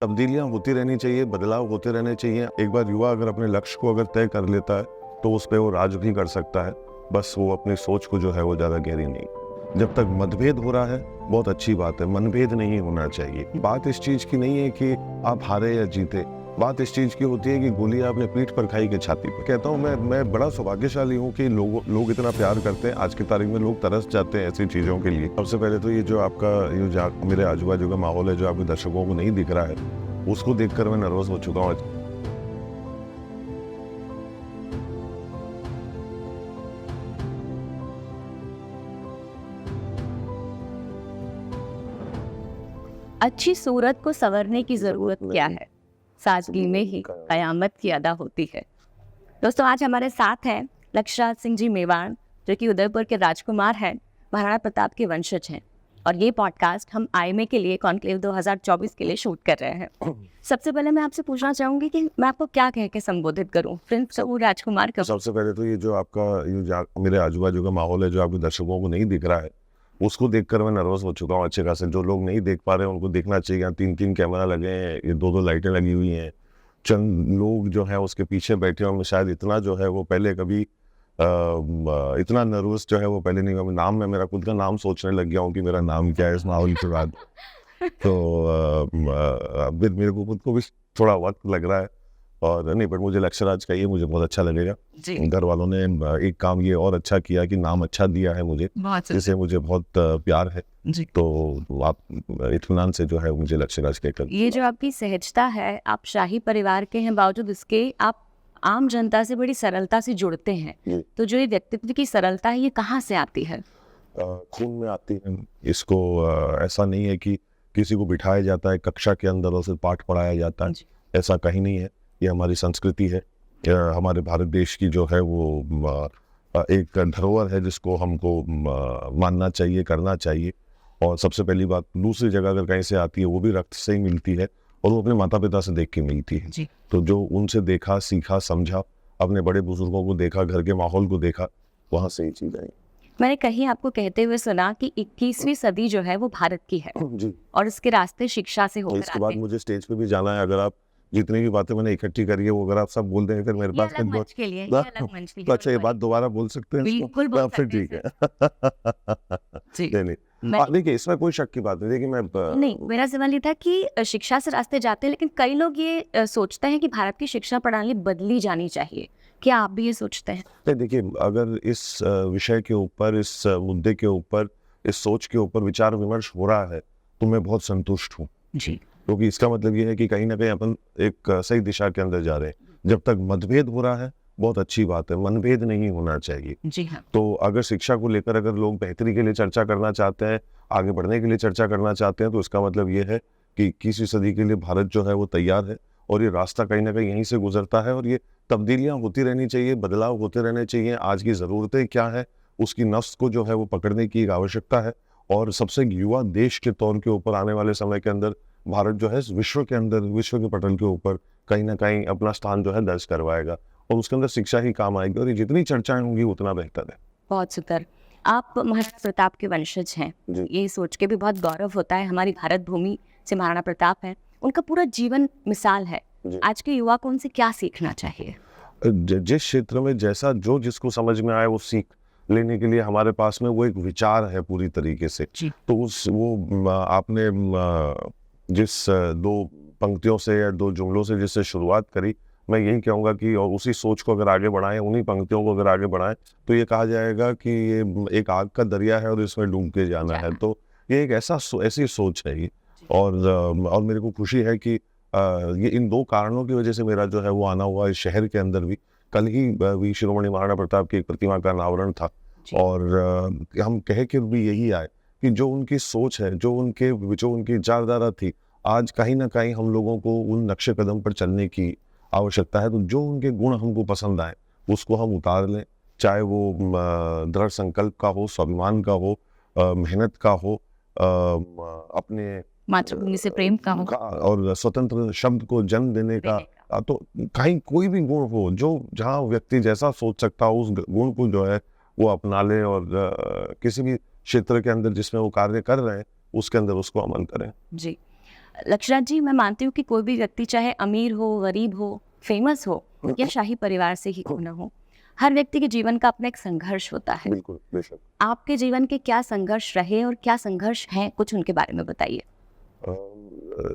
तब्दीलियाँ होती रहनी चाहिए, बदलाव होते रहने चाहिए। एक बार युवा अगर अपने लक्ष्य को अगर तय कर लेता है, तो उस पे वो राज भी कर सकता है। बस वो अपनी सोच को जो है वो ज़्यादा गहरी नहीं। जब तक मतभेद हो रहा है, बहुत अच्छी बात है, मनभेद नहीं होना चाहिए। बात इस चीज़ की नहीं है कि आप हारे या जीते, बात इस चीज़ की होती है कि गोली आपने पीठ पर खाई कि छाती पर। कहता हूँ मैं बड़ा सौभाग्यशाली हूँ कि लोग इतना प्यार करते हैं। आज की तारीख में लोग तरस जाते हैं ऐसी चीज़ों के लिए। सबसे पहले तो ये जो आपका मेरे आजू-बाजू का माहौल है, जो आपके दर्शकों को नहीं दिख रहा है, उसको देखकर मैं नर्वस हो चुका हूँ। अच्छी सूरत को संवरने की जरूरत क्या है? सादगी में ही कयामत की अदा होती है। दोस्तों, आज हमारे साथ हैं लक्षराज सिंह जी मेवाड़, जो कि उदयपुर के राजकुमार हैं, महाराणा प्रताप के वंशज हैं। और ये पॉडकास्ट हम आईएमए के लिए कॉन्क्लेव 2024 के लिए शूट कर रहे हैं। सबसे पहले मैं आपसे पूछना चाहूंगी कि मैं आपको क्या कह के संबोधित करूं? प्रिंस कहूं, राजकुमार कहूं? सबसे पहले तो ये जो आपका मेरे आजू-बाजू का माहौल है, जो आपके दर्शकों को नहीं दिख रहा है, उसको देखकर मैं नर्वस हो चुका हूँ अच्छे खासे। जो लोग नहीं देख पा रहे हैं, उनको देखना चाहिए। यहाँ 3-3 कैमरा लगे हैं, ये 2-2 लाइटें लगी हुई हैं। चंद लोग जो हैं उसके पीछे बैठे होंगे, शायद इतना जो है वो पहले कभी इतना नर्वस जो है वो पहले नहीं हुआ। मैं मेरा खुद का नाम सोचने लग गया हूँ कि मेरा नाम क्या है इस माहौल के बाद। तो फिर मेरे को खुद को भी थोड़ा वक्त लग रहा है। और नहीं, पर मुझे लक्षराज का ये मुझे बहुत अच्छा लगेगा। घर वालों ने एक काम ये और अच्छा किया कि नाम अच्छा दिया है मुझे, जिससे मुझे बहुत प्यार है। तो आप इत्मीनान से जो है मुझे लक्षराज कहकर। ये जो आपकी सहजता है, आप शाही परिवार के हैं, बावजूद इसके आप आम जनता से बड़ी सरलता से जुड़ते हैं। तो जो ये व्यक्तित्व की सरलता है, ये कहाँ से आती है? खून में आती है। इसको ऐसा नहीं है कि किसी को बिठाया जाता है कक्षा के अंदर और सिर्फ पाठ पढ़ाया जाता है, ऐसा कहीं नहीं है। ये हमारी संस्कृति है, हमारे भारत देश की जो है वो एक धरोहर है, जिसको हमको मानना चाहिए, करना चाहिए। और सबसे पहली बात, दूसरी जगह अगर कहीं से आती है, वो भी रक्त से ही मिलती है और वो अपने माता पिता से देख के मिलती है। तो जो उनसे देखा, सीखा, समझा, अपने बड़े बुजुर्गों को देखा, घर के माहौल को देखा, वहाँ से ही चीज़ आई। मैंने कहीं आपको कहते हुए सुना कि 21वीं सदी जो है वो भारत की है जी। और इसके रास्ते शिक्षा से होकर इसके आते बाद हैं। मुझे स्टेज पे भी जाना है। अगर आप जितनी भी बातें मैंने इकट्ठी करी है, वो अगर आप सब बोल देंगे, फिर मेरे ये पास अलग मंच के लिए, ये अलग मंच के लिए, तो अच्छा, ये don't बात worry। दोबारा बोल सकते हैं इसको? बिल्कुल बोल फिर सकते हैं ठीक है। जी। नहीं, नहीं। मैं देखिए, इसमें कोई शक की बात नहीं। देखिए, नहीं, मेरा सवाल ये था कि शिक्षा से रास्ते जाते हैं, लेकिन कई लोग ये सोचते हैं कि भारत की शिक्षा प्रणाली बदली जानी चाहिए। क्या आप भी ये सोचते हैं? नहीं, देखिए, अगर इस विषय के ऊपर, इस मुद्दे के ऊपर, इस सोच के ऊपर विचार विमर्श हो रहा है, तो मैं बहुत संतुष्ट हूँ। जी। क्योंकि इसका मतलब ये है कि कहीं ना कहीं अपन एक सही दिशा के अंदर जा रहे हैं। जब तक मतभेद हो रहा है, बहुत अच्छी बात है, मनभेद नहीं होना चाहिए। जी हाँ। तो अगर शिक्षा को लेकर अगर लोग बेहतरी के लिए चर्चा करना चाहते हैं, आगे बढ़ने के लिए चर्चा करना चाहते हैं, तो इसका मतलब ये है कि 21वीं सदी के लिए भारत जो है वो तैयार है और ये रास्ता कहीं ना कहीं यहीं से गुजरता है। और ये तब्दीलियां होती रहनी चाहिए, बदलाव होते रहने चाहिए। आज की ज़रूरतें क्या है, उसकी नफ्स को जो है वो पकड़ने की एक आवश्यकता है। और सबसे युवा देश के तौर के ऊपर आने वाले समय के अंदर भारत जो है विश्व के अंदर, विश्व के पटल के ऊपर कहीं ना कहीं अपना स्थान जो है दर्ज करवाएगा। और उसके अंदर शिक्षा ही काम आएगी, और ये जितनी चर्चाएं होंगी उतना बेहतर है। बहुत सुंदर। आप महाराणा प्रताप के वंशज हैं। ये सोच के भी बहुत गौरव होता है, हमारी भारत भूमि से महाराणा प्रताप है, उनका पूरा जीवन मिसाल है। आज के युवा को उनसे क्या सीखना चाहिए? जिस क्षेत्र में जैसा जो जिसको समझ में आए, वो सीख लेने के लिए हमारे पास में वो एक विचार है पूरी तरीके से। तो आपने जिस दो पंक्तियों से या दो जुमलों से जिससे शुरुआत करी, मैं यही कहूँगा कि और उसी सोच को अगर आगे बढ़ाएं, उन्हीं पंक्तियों को अगर आगे बढ़ाएं, तो ये कहा जाएगा कि ये एक आग का दरिया है और इसमें डूब के जाना है। तो ये एक ऐसी सोच है ये। और मेरे को खुशी है कि ये इन दो कारणों की वजह से मेरा जो है वो आना हुआ इस शहर के अंदर भी। कल ही वीर शिरोमणि महाराणा प्रताप की एक प्रतिमा का अनावरण था। और हम कह के भी यही आए कि जो उनकी सोच है, जो उनकी विचारधारा थी, आज कहीं ना कहीं हम लोगों को उन नक्शे कदम पर चलने की आवश्यकता है। तो जो उनके गुण हमको पसंद आए, उसको हम उतार लें। चाहे वो दृढ़ संकल्प का हो, स्वाभिमान का हो, मेहनत का हो, अपने मातृभूमि से प्रेम का हो, और स्वतंत्र शब्द को जन्म देने का। तो कहीं कोई भी गुण हो, जो जहाँ व्यक्ति जैसा सोच सकता हो, उस गुण को जो है वो अपना ले। और किसी भी क्षेत्र के अंदर जिसमें वो कार्य कर रहे हैं, उसके अंदर उसको अमल करें। जी। लक्षराज जी, मैं मानती हूँ कि कोई भी व्यक्ति चाहे अमीर हो, गरीब हो, फेमस हो या शाही परिवार से ही क्यों ना हो, हर व्यक्ति के जीवन का अपना एक संघर्ष होता है। बिल्कुल, बेशक। आपके जीवन के क्या संघर्ष रहे और क्या संघर्ष हैं, कुछ उनके बारे में बताइए।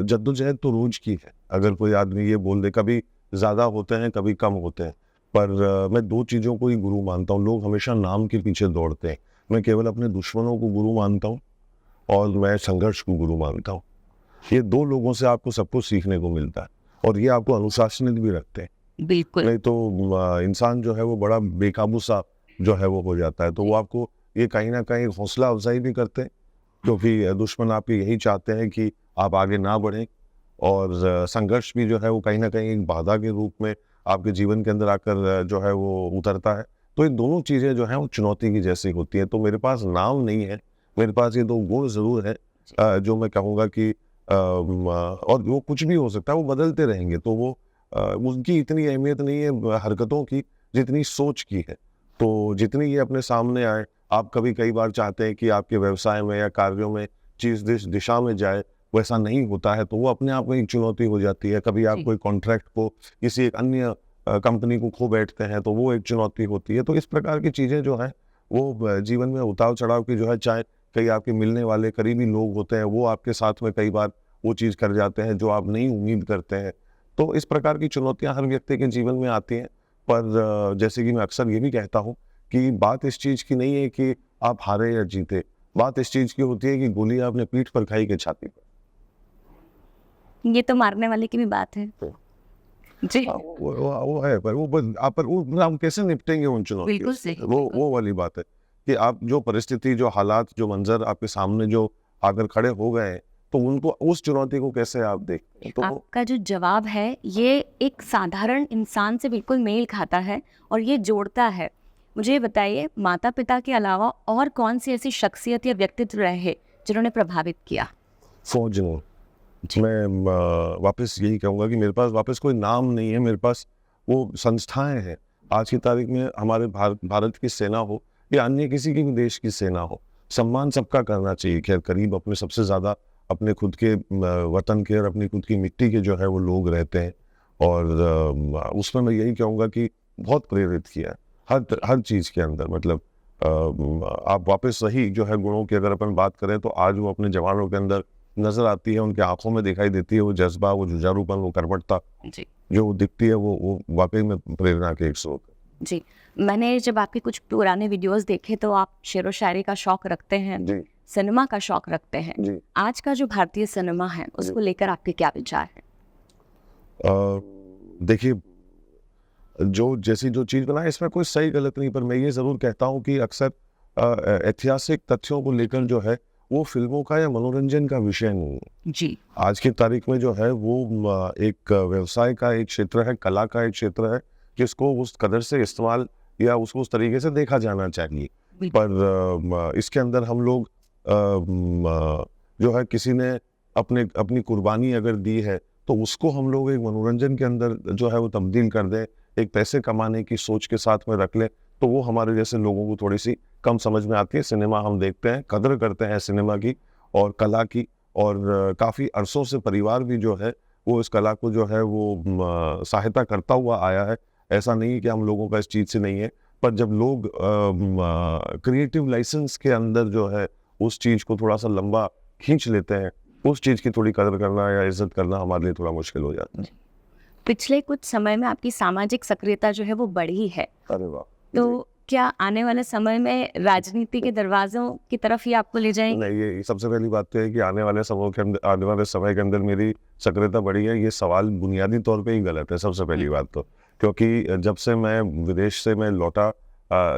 जद्दोजहद तो रोज की है। अगर कोई आदमी ये बोल दे, कभी ज्यादा होते हैं, कभी कम होते हैं, पर मैं दो चीजों को ही गुरु मानता हूँ। लोग हमेशा नाम के पीछे दौड़ते हैं, मैं केवल अपने दुश्मनों को गुरु मानता हूँ और मैं संघर्ष को गुरु मानता हूँ। ये दो लोगों से आपको सब कुछ सीखने को मिलता है और ये आपको अनुशासित भी रखते हैं। बिल्कुल। नहीं तो इंसान जो है वो बड़ा बेकाबू सा जो है वो हो जाता है। तो वो आपको ये कहीं ना कहीं हौसला अफजाई भी करते हैं, क्योंकि दुश्मन आपके यही चाहते हैं कि आप आगे ना बढ़ें। और संघर्ष भी जो है वो कहीं ना कहीं एक बाधा के रूप में आपके जीवन के अंदर आकर जो है वो उतरता है। तो ये दोनों चीज़ें जो हैं वो चुनौती की जैसी होती हैं। तो मेरे पास नाम नहीं है, मेरे पास ये दो गुण ज़रूर है जो मैं कहूँगा कि और वो कुछ भी हो सकता है, वो बदलते रहेंगे। तो वो उनकी इतनी अहमियत नहीं है हरकतों की जितनी सोच की है। तो जितनी ये अपने सामने आए, आप कभी कई बार चाहते हैं कि आपके व्यवसाय में या कार्यों में चीज़ जिस दिशा में जाए वैसा नहीं होता है, तो वो अपने आप में एक चुनौती हो जाती है। कभी आप कोई कॉन्ट्रैक्ट को किसी एक अन्य कंपनी को खो बैठते हैं, तो वो एक चुनौती होती है। तो इस प्रकार की चीज़ें जो हैं वो जीवन में उतार चढ़ाव की जो है, चाहे कई आपके मिलने वाले करीबी लोग होते हैं, वो आपके साथ में कई बार वो चीज़ कर जाते हैं जो आप नहीं उम्मीद करते हैं। तो इस प्रकार की चुनौतियां हर व्यक्ति के जीवन में आती हैं। पर जैसे कि मैं अक्सर ये भी कहता हूँ कि बात इस चीज़ की नहीं है कि आप हारे या जीते, बात इस चीज़ की होती है कि गोली आपने पीठ पर खाई के छाती पर। ये तो मारने वाले की भी बात है जी। वो है, पर वो आप पर वो हम कैसे निपटेंगे उन चुनौतियों बिल्कुल से, सही, वो वाली बात है कि आप जो परिस्थिति, जो हालात, जो मंजर आपके सामने जो आकर खड़े हो गए हैं, तो उनको, उस चुनौती को कैसे आप देखते हैं। तो आपका जो जवाब है ये एक साधारण इंसान से बिल्कुल मेल खाता है और ये जोड़ता है। मुझे ये बताइए, माता पिता के अलावा और कौन सी ऐसी शख्सियत या व्यक्तित्व रहे जिन्होंने प्रभावित किया? फौज में मैं वापस यही कहूँगा कि मेरे पास वापस कोई नाम नहीं है, मेरे पास वो संस्थाएं हैं। आज की तारीख में हमारे भारत की सेना हो या अन्य किसी के भी देश की सेना हो, सम्मान सबका करना चाहिए। खैर, करीब अपने सबसे ज़्यादा अपने खुद के वतन के और अपनी खुद की मिट्टी के जो है वो लोग रहते हैं। और उसमें मैं यही कहूँगा कि बहुत प्रेरित किया है हर चीज़ के अंदर। मतलब आप वापस सही जो है गुणों की अगर अपन बात करें, तो आज वो अपने जवानों के अंदर नजर आती है, उनके आंखों में दिखाई देती है वो जज्बा, वो जुझारूपन, वो कर्मठता जी जो दिखती है, वो वाकई में प्रेरणा के एक स्रोत है। जी। मैंने जब आपके कुछ पुराने वीडियोस देखे तो आप शेर व शायरी का शौक रखते हैं, जी सिनेमा का शौक रखते हैं। जी। आज का जो भारतीय सिनेमा है उसको लेकर आपके क्या विचार हैं? देखिए, जो जैसी जो चीज़ बना है इसमें कोई सही गलत नहीं, पर मैं ये ज़रूर कहता हूँ कि अक्सर ऐतिहासिक तथ्यों को लेकर जो है वो फिल्मों का या मनोरंजन का विषय नहीं है। जी आज की तारीख में जो है वो एक व्यवसाय का एक क्षेत्र है, कला का एक क्षेत्र है, जिसको उस कदर से इस्तेमाल या उसको उस तरीके से देखा जाना चाहिए। पर इसके अंदर हम लोग जो है, किसी ने अपनी कुर्बानी अगर दी है, तो उसको हम लोग एक मनोरंजन के अंदर जो है वो तब्दील कर दें, एक पैसे कमाने की सोच के साथ में रख लें, तो वो हमारे जैसे लोगों को थोड़ी सी कम समझ में आती है। सिनेमा हम देखते हैं, कदर करते हैं सिनेमा की और कला की, और काफ़ी अरसों से परिवार भी जो है वो इस कला को जो है वो सहायता करता हुआ आया है। ऐसा नहीं है कि हम लोगों का इस चीज़ से नहीं है, पर जब लोग क्रिएटिव लाइसेंस के अंदर जो है उस चीज़ को थोड़ा सा लंबा खींच लेते हैं, उस चीज़ की थोड़ी कदर करना या इज्जत करना हमारे लिए थोड़ा मुश्किल हो जाता है। पिछले कुछ समय में आपकी सामाजिक सक्रियता जो है वो बढ़ी है, अरे वाह। तो क्या आने वाले समय में राजनीति के दरवाजों की तरफ ही आपको ले जाएंगे? नहीं, ये सबसे पहली बात तो है कि आने वाले समय के अंदर मेरी सक्रियता बढ़ी है, ये सवाल बुनियादी तौर पे ही गलत है। सबसे पहली बात तो, क्योंकि जब से मैं विदेश से मैं लौटा,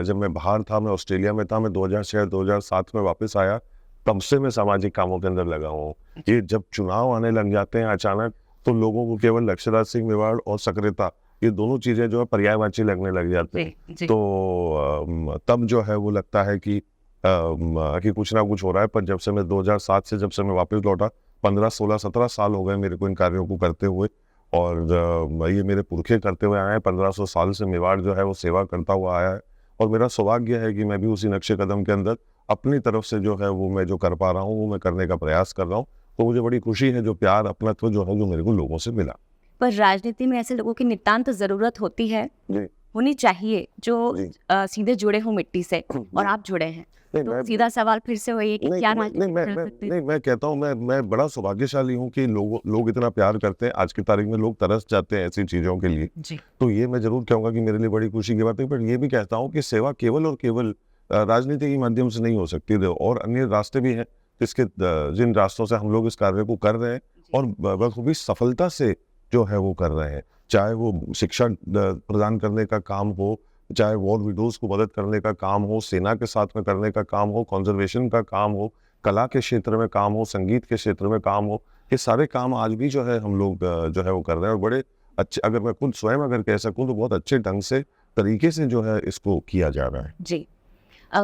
जब मैं बाहर था, मैं ऑस्ट्रेलिया में था, मैं 2006-2007 में वापस आया, तब से मैं सामाजिक कामों के अंदर लगा हूँ। ये जब चुनाव आने लग जाते हैं अचानक, तो लोगों को केवल लक्षराज सिंह मेवाड़ और सक्रियता, ये दोनों चीज़ें जो है पर्यायवाची लगने लग जाती हैं। तो तब जो है वो लगता है कि कुछ ना कुछ हो रहा है। पर जब से मैं 2007 से जब से मैं वापस लौटा, 15, 16, 17 साल हो गए मेरे को इन कार्यों को करते हुए, और ये मेरे पुरखे करते हुए आए हैं। 1500 साल से मेवाड़ जो है वो सेवा करता हुआ आया है, और मेरा सौभाग्य है कि मैं भी उसी नक्शे कदम के अंदर अपनी तरफ से जो है वो मैं जो कर पा रहा हूँ वो मैं करने का प्रयास कर रहा हूँ। तो मुझे बड़ी खुशी है जो प्यार अपनत्व जो है जो मेरे को लोगों से मिला। पर राजनीति में ऐसे लोगों की नितांत जरूरत होती है, जी होनी चाहिए, जो जी सीधे जुड़े हों मिट्टी से, और आप जुड़े हैं। नहीं तो मैं सीधा सवाल फिर से वही है कि क्या नहीं राजनीति मैं कर मैं सकते हैं? नहीं मैं कहता हूँ मैं बड़ा सौभाग्यशाली हूँ कि लोग इतना प्यार करते हैं। आज की तारीख में लोग तरस जाते हैं ऐसी चीज़ों के लिए। जी तो ये मैं ज़रूर कहूँगा कि मेरे लिए बड़ी खुशी की बात है, पर ये भी कहता हूँ कि सेवा केवल और केवल राजनीति के माध्यम से नहीं हो सकती है, और अन्य रास्ते भी हैं जिन रास्तों से हम लोग इस कार्य को कर रहे हैं और बखूबी सफलता से जो है वो कर रहे हैं। चाहे वो शिक्षा प्रदान करने का काम हो, चाहे वॉर विडोज को मदद करने का काम हो, सेना के साथ में करने का काम हो, कंजर्वेशन का काम हो, कला के क्षेत्र में काम हो, संगीत के क्षेत्र में काम हो, ये सारे काम आज भी जो है हम लोग जो है वो कर रहे हैं, और बड़े अच्छे, अगर मैं खुद स्वयं अगर कह सकूं तो बहुत अच्छे ढंग से तरीके से जो है इसको किया जा रहा है। जी।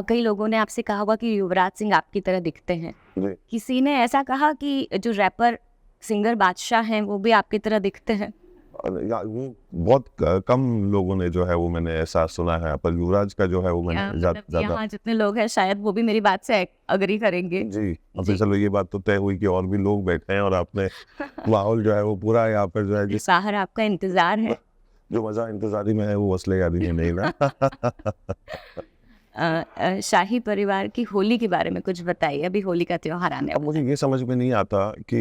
कई लोगों ने आपसे कहा होगा कि युवराज सिंह आपकी तरह दिखते हैं। जी। किसी ने ऐसा कहा कि जो रैपर सिंगर बादशाह हैं वो भी आपकी तरह दिखते हैं? या वो बहुत कम लोगों ने जो है वो मैंने ऐसा सुना है, पर युवराज का जो है वो या मैंने मतलब ज्यादा यहाँ जितने लोग हैं शायद वो भी मेरी बात से अग्री करेंगे। जी। अब जी। चलो ये बात तो तय हुई कि और भी लोग बैठे हैं और आपने माहौल जो है वो पूरा यहाँ पर जो है जिस बाहर आपका इंतजार है। जो मजा इंतजारी में है वो असले यारी में नहीं ना। शाही परिवार की होली के बारे में कुछ बताइए, अभी होली का त्योहार आने अब वाला मुझे ये समझ में नहीं आता कि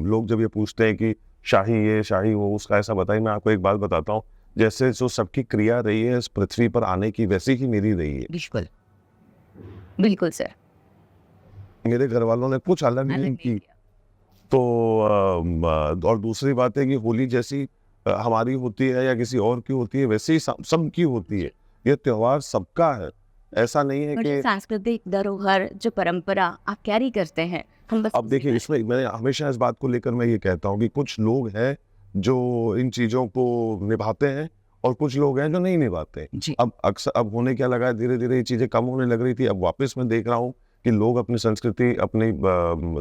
लोग जब ये पूछते हैं कि शाही ये शाही वो, उसका ऐसा बताइए। मैं आपको एक बात बताता हूँ, जैसे जो सबकी क्रिया रही है इस पृथ्वी पर आने की, वैसी ही मेरी रही है। बिल्कुल बिल्कुल सर। मेरे घर वालों ने कुछ अलग अलग नहीं नहीं की। किया। तो और दूसरी बात है कि होली जैसी हमारी होती है या किसी और की होती है, वैसे ही सबकी होती है। ये त्योहार सबका है, ऐसा नहीं है और जो कि सांस्कृतिक धरोहर, जो परंपरा आप कैरी करते हैं, हम बस अब देखिए इसमें मैं हमेशा इस बात को लेकर मैं ये कहता हूँ कि कुछ लोग हैं जो इन चीज़ों को निभाते हैं और कुछ लोग हैं जो नहीं निभाते। जी। अब अक्सर अब होने क्या लगा है, धीरे धीरे ये चीज़ें कम होने लग रही थी। अब वापस मैं देख रहा हूँ कि लोग अपनी संस्कृति, अपनी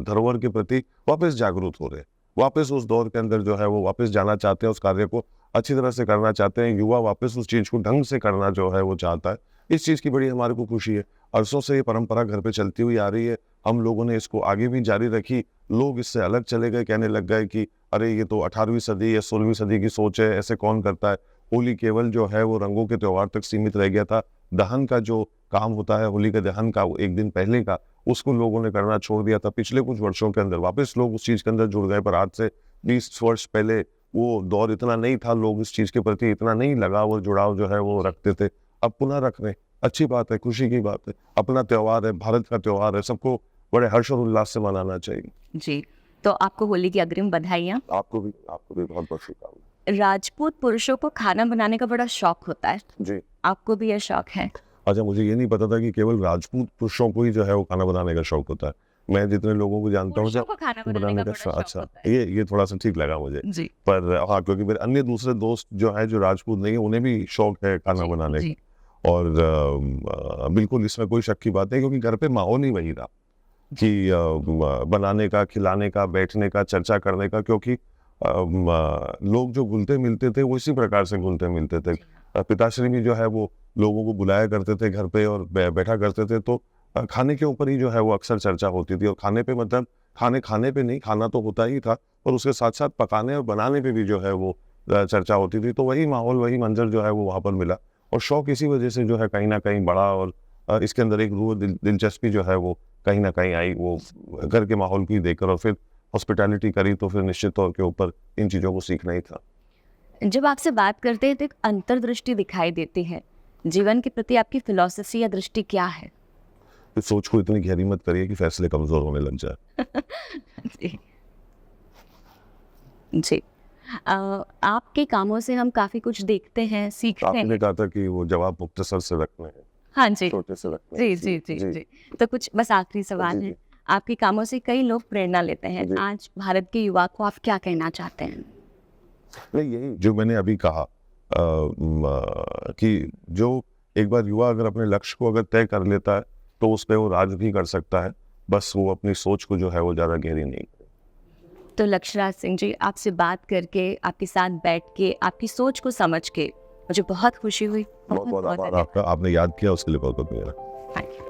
धरोहर के प्रति वापस जागरूक हो रहे हैं, वापस उस दौर के अंदर जो है वो वापस जाना चाहते हैं, उस कार्य को अच्छी तरह से करना चाहते हैं। युवा वापस उस चीज़ को ढंग से करना जो है वो चाहता है। इस चीज़ की बड़ी हमारे को खुशी है। अरसों से ये परंपरा घर पे चलती हुई आ रही है, हम लोगों ने इसको आगे भी जारी रखी। लोग इससे अलग चले गए, कहने लग गए कि अरे ये तो 18वीं सदी या 16वीं सदी की सोच है, ऐसे कौन करता है। होली केवल जो है वो रंगों के त्योहार तक सीमित रह गया था। दहन का जो काम होता है, होली के दहन का, वो एक दिन पहले का, उसको लोगों ने करना छोड़ दिया था। पिछले कुछ वर्षों के अंदर वापस लोग उस चीज़ के अंदर जुड़ गए, पर आज से 20 वर्ष पहले वो दौर इतना नहीं था, लोग इस चीज़ के प्रति इतना नहीं लगाव और जुड़ाव जो है वो रखते थे। अब पुनः रख रहे हैं, अच्छी बात है, खुशी की बात है। अपना त्योहार है, भारत का त्योहार है, सबको बड़े हर्ष और उल्लास से मनाना चाहिए। जी। तो आपको होली की अग्रिम बधाइयाँ। आपको भी बहुत बहुत शुभकामनाएं। राजपूत पुरुषों को खाना बनाने का बड़ा शौक होता है, जी। आपको भी यह शौक है? अच्छा, मुझे ये नहीं पता था कि केवल राजपूत पुरुषों को ही जो है वो खाना बनाने का शौक होता है। मैं जितने लोगों को जानता हूँ पुरुषों को खाना बनाने का बड़ा शौक अच्छा, होता है। ये थोड़ा सा ठीक लगा मुझे। जी पर हाँ, क्योंकि मेरे अन्य दूसरे दोस्त जो है जो राजपूत नहीं है, उन्हें भी शौक है खाना बनाने जी। का। और बिल्कुल इसमें कोई शक की बात नहीं, क्योंकि घर पे माहौल ही वही रहा कि बनाने का, खिलाने का, बैठने का, चर्चा करने का। क्योंकि लोग जो घुलते मिलते थे वो इसी प्रकार से घुलते मिलते थे। पिताश्री भी जो है वो लोगों को बुलाया करते थे घर पे और बैठा करते थे, तो खाने के ऊपर ही जो है वो अक्सर चर्चा होती थी। और खाने पे मतलब खाने पे नहीं, खाना तो होता ही था, और उसके साथ साथ पकाने और बनाने पे भी जो है वो चर्चा होती थी। तो वही माहौल, वही मंजर जो है वो वहाँ पर मिला, और शौक इसी वजह से जो है कहीं ना कहीं बढ़ा। और इसके अंदर एक रूह दिलचस्पी जो है वो कहीं ना कहीं आई, वो घर के माहौल को ही देखकर। और फिर हॉस्पिटैलिटी करी तो फिर निश्चित तौर के ऊपर इन चीज़ों को सीखना ही था। जब आपसे बात करते हैं तो एक अंतर्दृष्टि दिखाई देती है, जीवन के प्रति आपकी फिलॉसफी या दृष्टि क्या है? तो सोच को इतनी गहरी मत करिए कि फैसले कमजोर होने लग जाए। जी जी। आपके कामों से हम काफी कुछ देखते हैं, सीखते आपने हैं। कहा था कि वो जवाब मुख्तसर से रखने हैं, हाँ जी छोटे से रखने जी हैं। जी जी जी। तो कुछ बस आखिरी सवाल जी, है, जी। आपके कामों से कई लोग प्रेरणा लेते हैं, जी। आज भारत के युवा को आप क्या कहना चाहते हैं? नहीं, यही जो मैंने अभी कहा कि जो एक बार युवा अगर अपने लक्ष्य को अगर तय कर लेता है तो उस पर वो राज भी कर सकता है, बस वो अपनी सोच को जो है वो ज़्यादा गहरी नहीं करे। तो लक्ष्यराज सिंह जी, आपसे बात करके, आपके साथ बैठ के, आपकी सोच को समझ के मुझे बहुत खुशी हुई। बहुत बहुत आभार आपका, आपने याद किया उसके लिए बहुत बहुत मेरा। Thank you.